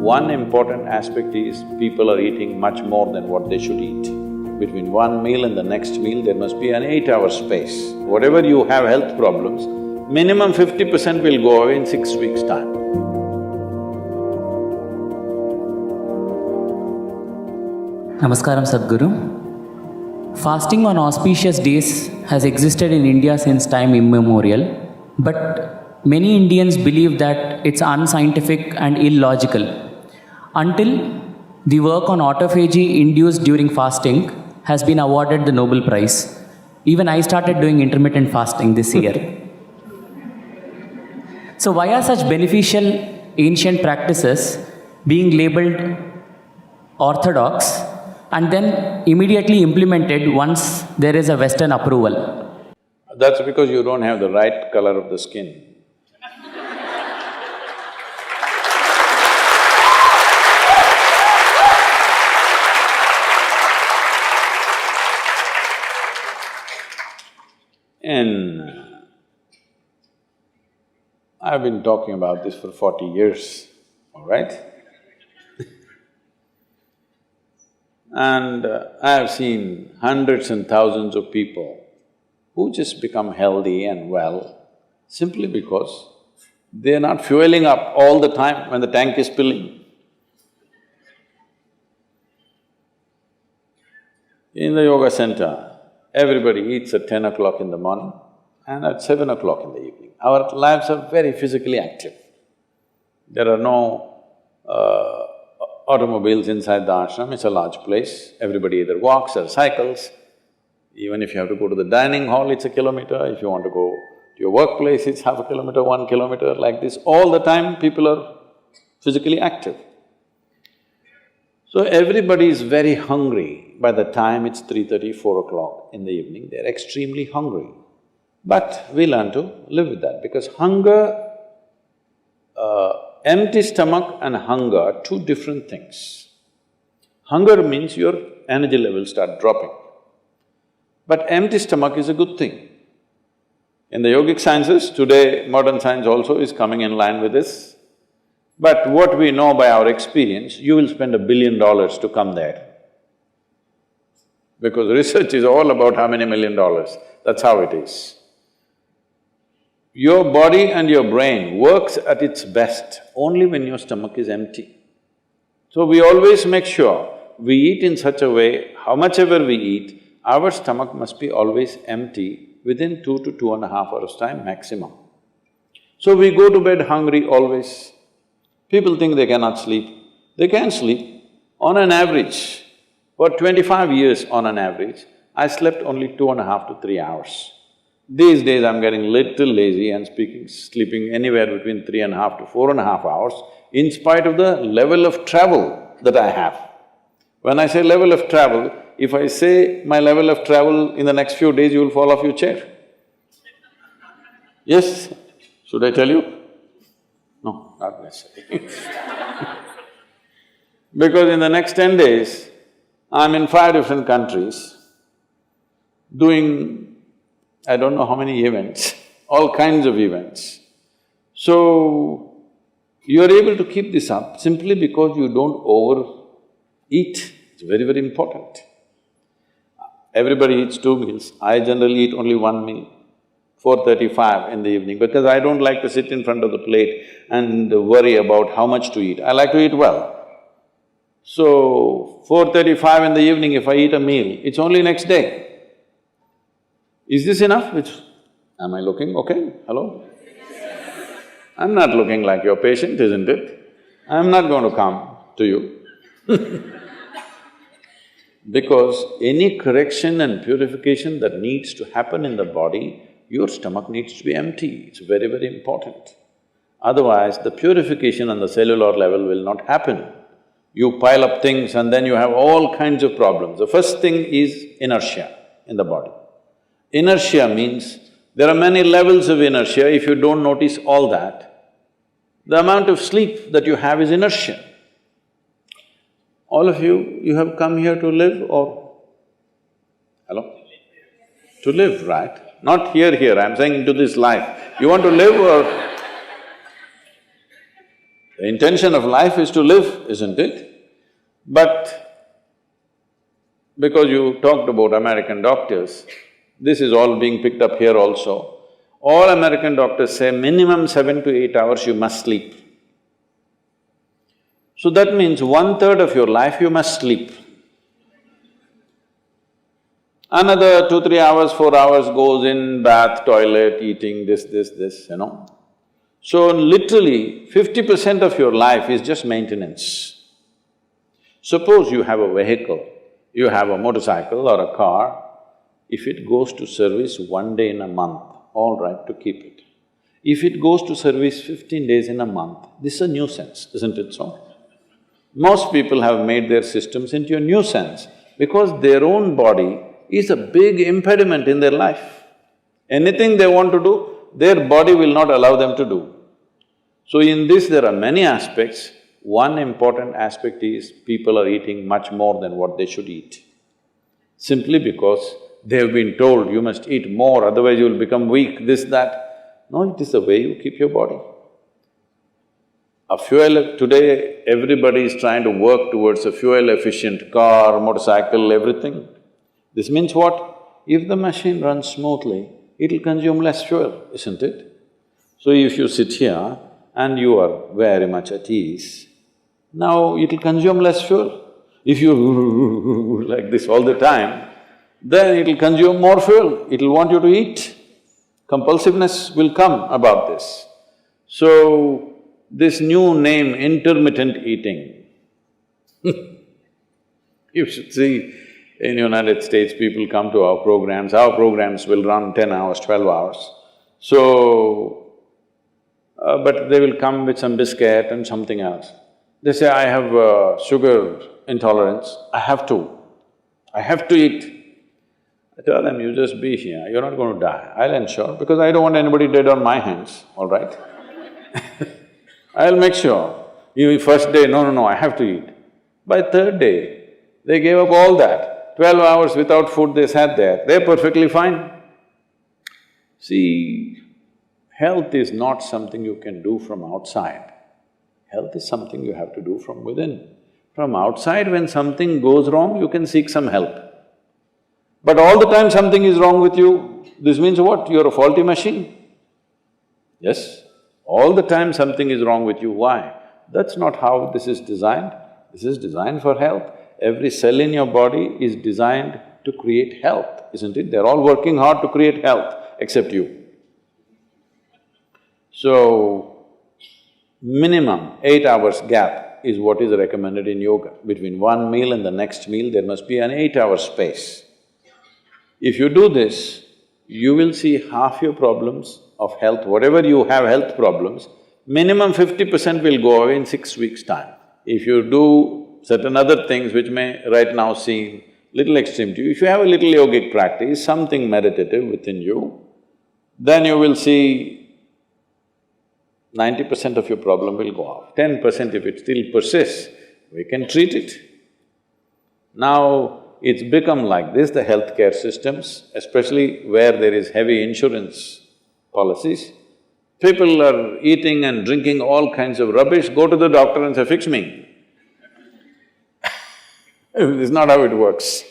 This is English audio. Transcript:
One important aspect is people are eating much more than what they should eat. Between one meal and the next meal, there must be an 8-hour space. Whatever you have health problems, minimum 50% will go away in 6 weeks' time. Namaskaram Sadhguru. Fasting on auspicious days has existed in India since time immemorial, but many Indians believe that it's unscientific and illogical. Until the work on autophagy induced during fasting has been awarded the Nobel Prize. Even I started doing intermittent fasting this year. So why are such beneficial ancient practices being labeled orthodox and then immediately implemented once there is a Western approval? That's because you don't have the right color of the skin. I've been talking about this for 40 years, all right? And I have seen hundreds and thousands of people who just become healthy and well simply because they're not fueling up all the time when the tank is filling. In the yoga center, everybody eats at 10 o'clock in the morning and at 7 o'clock in the evening. Our lives are very physically active. There are no automobiles inside the ashram, it's a large place. Everybody either walks or cycles. Even if you have to go to the dining hall, it's a kilometer. If you want to go to your workplace, it's half a kilometer, 1 kilometer, like this. All the time, people are physically active. So everybody is very hungry. By the time it's 3:30, 4 o'clock in the evening, they're extremely hungry. But we learn to live with that because hunger, empty stomach and hunger are two different things. Hunger means your energy levels start dropping. But empty stomach is a good thing. In the yogic sciences, today modern science also is coming in line with this. But what we know by our experience, you will spend $1 billion to come there. Because research is all about how many $1 million, that's how it is. Your body and your brain works at its best only when your stomach is empty. So we always make sure we eat in such a way, how much ever we eat, our stomach must be always empty within 2 to 2.5 hours' time maximum. So we go to bed hungry always. People think they cannot sleep. They can sleep. On an average, for 25 years on an average, I slept only 2.5 to 3 hours. These days I'm getting little lazy and sleeping anywhere between 3.5 to 4.5 hours in spite of the level of travel that I have. When I say level of travel, if I say my level of travel in the next few days, you will fall off your chair. Yes? Should I tell you? No, not necessarily. Because in the next 10 days, I'm in 5 different countries doing I don't know how many events, all kinds of events. So, you're able to keep this up simply because you don't overeat. It's very, very important. Everybody eats 2 meals. I generally eat only 1 meal, 4:35 in the evening, because I don't like to sit in front of the plate and worry about how much to eat. I like to eat well. So, 4:35 in the evening, if I eat a meal, it's only next day. Is this enough? Am I looking okay? Hello? I'm not looking like your patient, isn't it? I'm not going to come to you because any correction and purification that needs to happen in the body, your stomach needs to be empty. It's very, very important. Otherwise, the purification on the cellular level will not happen. You pile up things and then you have all kinds of problems. The first thing is inertia in the body. Inertia means there are many levels of inertia. If you don't notice all that, the amount of sleep that you have is inertia. All of you have come here to live or… Hello? To live, right? Not here, I'm saying into this life. You want to live or… The intention of life is to live, isn't it? But because you talked about American doctors, this is all being picked up here also. All American doctors say minimum 7 to 8 hours you must sleep. So that means 1/3 of your life you must sleep. Another 2, 3 hours, 4 hours goes in bath, toilet, eating, this, So literally 50% of your life is just maintenance. Suppose you have a vehicle, you have a motorcycle or a car, if it goes to service 1 day in a month, all right to keep it. If it goes to service 15 days in a month, this is a nuisance, isn't it so? Most people have made their systems into a nuisance because their own body is a big impediment in their life. Anything they want to do, their body will not allow them to do. So in this there are many aspects. One important aspect is people are eating much more than what they should eat. Simply because they have been told, you must eat more, otherwise you will become weak, this, that. No, it is the way you keep your body. Today everybody is trying to work towards a fuel-efficient car, motorcycle, everything. This means what? If the machine runs smoothly, it'll consume less fuel, isn't it? So if you sit here and you are very much at ease, now it'll consume less fuel. If you like this all the time, then it'll consume more fuel, it'll want you to eat. Compulsiveness will come about this. So, this new name, intermittent eating, you should see, in United States, people come to our programs will run 10 hours, 12 hours. So, but they will come with some biscuit and something else. They say, I have sugar intolerance, I have to eat. I tell them, you just be here, you're not going to die, I'll ensure, because I don't want anybody dead on my hands, all right? I'll make sure. You first day, no, I have to eat. By third day, they gave up all that. 12 hours without food they sat there, they're perfectly fine. See, health is not something you can do from outside. Health is something you have to do from within. From outside, when something goes wrong, you can seek some help. But all the time something is wrong with you, this means what? You're a faulty machine. Yes? All the time something is wrong with you, why? That's not how this is designed. This is designed for health. Every cell in your body is designed to create health, isn't it? They're all working hard to create health, except you. So, minimum 8 hours gap is what is recommended in yoga. Between one meal and the next meal, there must be an 8-hour space. If you do this, you will see half your problems of health, whatever you have health problems, minimum 50% will go away in 6 weeks' time. If you do certain other things which may right now seem little extreme to you, if you have a little yogic practice, something meditative within you, then you will see 90% of your problem will go off. 10% if it still persists, we can treat it. Now, it's become like this, the healthcare systems, especially where there is heavy insurance policies. People are eating and drinking all kinds of rubbish, go to the doctor and say, fix me. This is not how it works